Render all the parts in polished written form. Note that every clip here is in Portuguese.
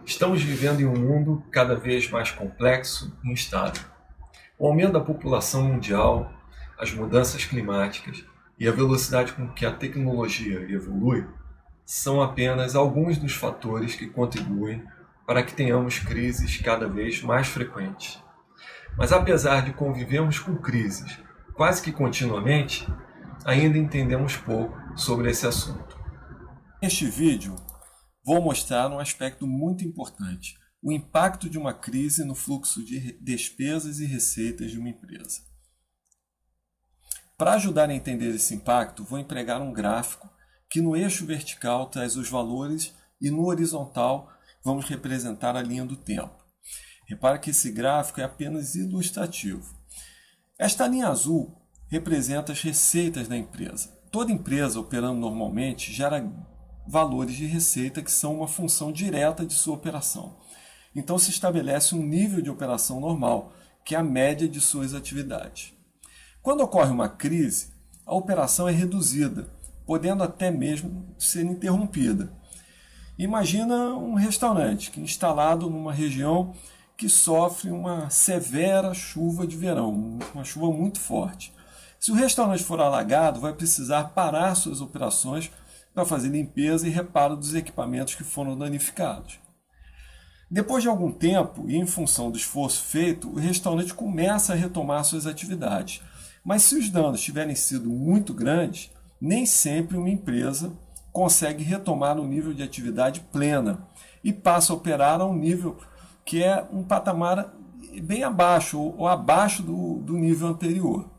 Estamos vivendo em um mundo cada vez mais complexo e instável. O aumento da população mundial, as mudanças climáticas e a velocidade com que a tecnologia evolui são apenas alguns dos fatores que contribuem para que tenhamos crises cada vez mais frequentes. Mas apesar de convivermos com crises quase que continuamente, ainda entendemos pouco sobre esse assunto. Neste vídeo, vou mostrar um aspecto muito importante: o impacto de uma crise no fluxo de despesas e receitas de uma empresa. Para ajudar a entender esse impacto, vou empregar um gráfico que no eixo vertical traz os valores e no horizontal vamos representar a linha do tempo. Repare que esse gráfico é apenas ilustrativo. Esta linha azul representa as receitas da empresa. Toda empresa operando normalmente gera valores de receita que são uma função direta de sua operação. Então se estabelece um nível de operação normal, que é a média de suas atividades. Quando ocorre uma crise, a operação é reduzida, podendo até mesmo ser interrompida. Imagina um restaurante que é instalado numa região que sofre uma severa chuva de verão, uma chuva muito forte. Se o restaurante for alagado, vai precisar parar suas operações para fazer limpeza e reparo dos equipamentos que foram danificados. Depois de algum tempo, e em função do esforço feito, o restaurante começa a retomar suas atividades. Mas se os danos tiverem sido muito grandes, nem sempre uma empresa consegue retomar um nível de atividade plena e passa a operar a um nível que é um patamar bem abaixo ou abaixo do nível anterior.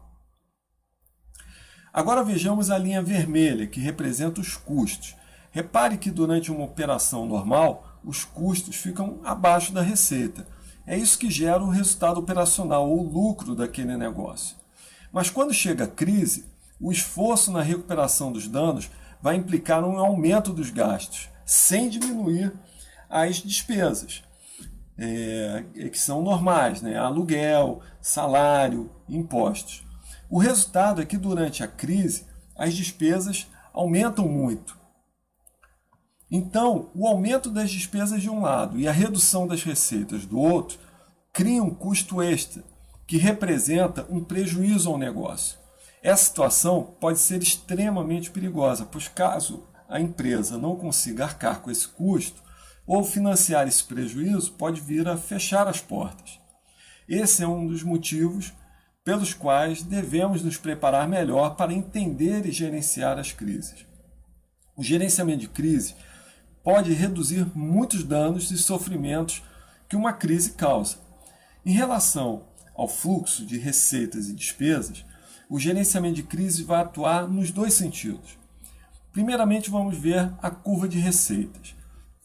Agora vejamos a linha vermelha, que representa os custos. Repare que durante uma operação normal, os custos ficam abaixo da receita. É isso que gera o resultado operacional ou lucro daquele negócio. Mas quando chega a crise, o esforço na recuperação dos danos vai implicar um aumento dos gastos, sem diminuir as despesas, que são normais, né? Aluguel, salário, impostos. O resultado é que durante a crise as despesas aumentam muito. Então, o aumento das despesas de um lado e a redução das receitas do outro cria um custo extra, que representa um prejuízo ao negócio. Essa situação pode ser extremamente perigosa, pois caso a empresa não consiga arcar com esse custo ou financiar esse prejuízo, pode vir a fechar as portas. Esse é um dos motivos pelos quais devemos nos preparar melhor para entender e gerenciar as crises. O gerenciamento de crise pode reduzir muitos danos e sofrimentos que uma crise causa. Em relação ao fluxo de receitas e despesas, o gerenciamento de crise vai atuar nos dois sentidos. Primeiramente, vamos ver a curva de receitas.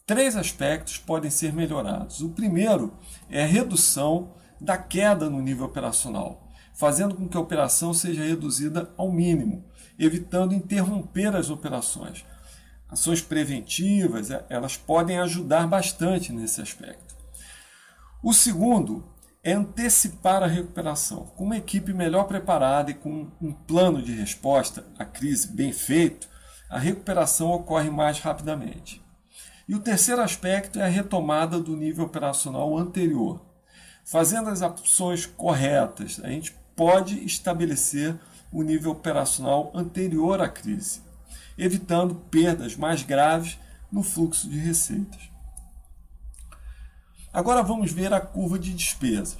3 aspectos podem ser melhorados. O primeiro é a redução da queda no nível operacional, fazendo com que a operação seja reduzida ao mínimo, evitando interromper as operações. Ações preventivas, elas podem ajudar bastante nesse aspecto. O segundo é antecipar a recuperação. Com uma equipe melhor preparada e com um plano de resposta à crise bem feito, a recuperação ocorre mais rapidamente. E o terceiro aspecto é a retomada do nível operacional anterior. Fazendo as ações corretas, a gente pode estabelecer o nível operacional anterior à crise, evitando perdas mais graves no fluxo de receitas. Agora vamos ver a curva de despesas.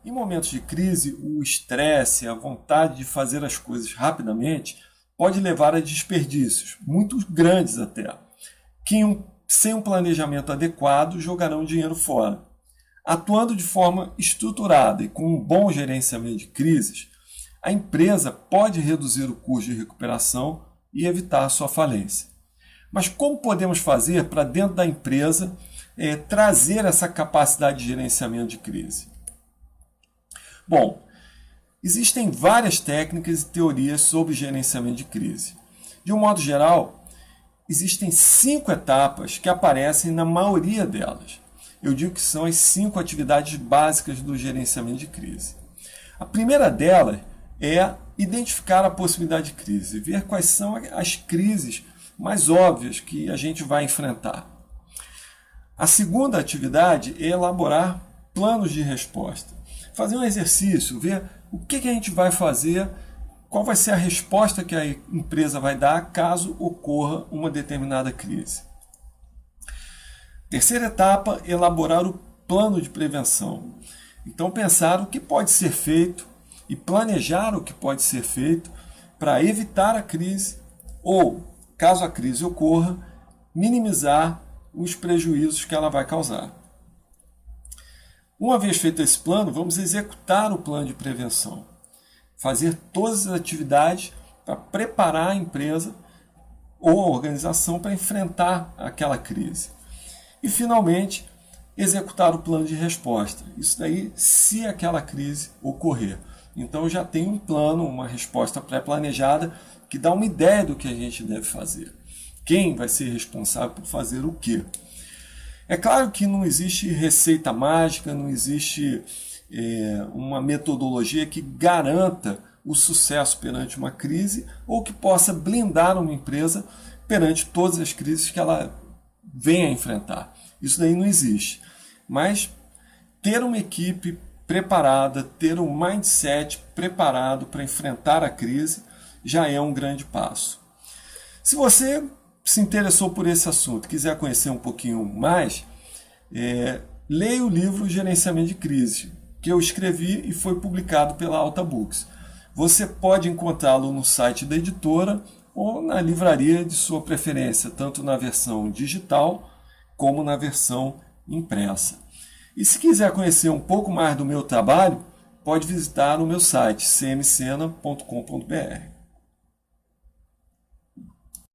Em momentos de crise, o estresse, a vontade de fazer as coisas rapidamente pode levar a desperdícios, muito grandes até, que sem um planejamento adequado jogarão dinheiro fora. Atuando de forma estruturada e com um bom gerenciamento de crises, a empresa pode reduzir o custo de recuperação e evitar a sua falência. Mas como podemos fazer para dentro da empresa trazer essa capacidade de gerenciamento de crise? Bom, existem várias técnicas e teorias sobre gerenciamento de crise. De um modo geral, existem 5 etapas que aparecem na maioria delas. Eu digo que são as 5 atividades básicas do gerenciamento de crise. A primeira delas é identificar a possibilidade de crise, ver quais são as crises mais óbvias que a gente vai enfrentar. A segunda atividade é elaborar planos de resposta. Fazer um exercício, ver o que a gente vai fazer, qual vai ser a resposta que a empresa vai dar caso ocorra uma determinada crise. Terceira etapa, elaborar o plano de prevenção. Então, pensar o que pode ser feito e planejar o que pode ser feito para evitar a crise ou, caso a crise ocorra, minimizar os prejuízos que ela vai causar. Uma vez feito esse plano, vamos executar o plano de prevenção. Fazer todas as atividades para preparar a empresa ou a organização para enfrentar aquela crise. E, finalmente, executar o plano de resposta. Isso daí, se aquela crise ocorrer. Então, já tem um plano, uma resposta pré-planejada que dá uma ideia do que a gente deve fazer. Quem vai ser responsável por fazer o quê? É claro que não existe receita mágica, não existe uma metodologia que garanta o sucesso perante uma crise ou que possa blindar uma empresa perante todas as crises que ela venha a enfrentar. Isso daí não existe. Mas ter uma equipe preparada, ter um mindset preparado para enfrentar a crise já é um grande passo. Se você se interessou por esse assunto, quiser conhecer um pouquinho mais, leia o livro Gerenciamento de Crise, que eu escrevi e foi publicado pela Alta Books. Você pode encontrá-lo no site da editora ou na livraria de sua preferência, tanto na versão digital como na versão impressa. E se quiser conhecer um pouco mais do meu trabalho, pode visitar o meu site cmsena.com.br.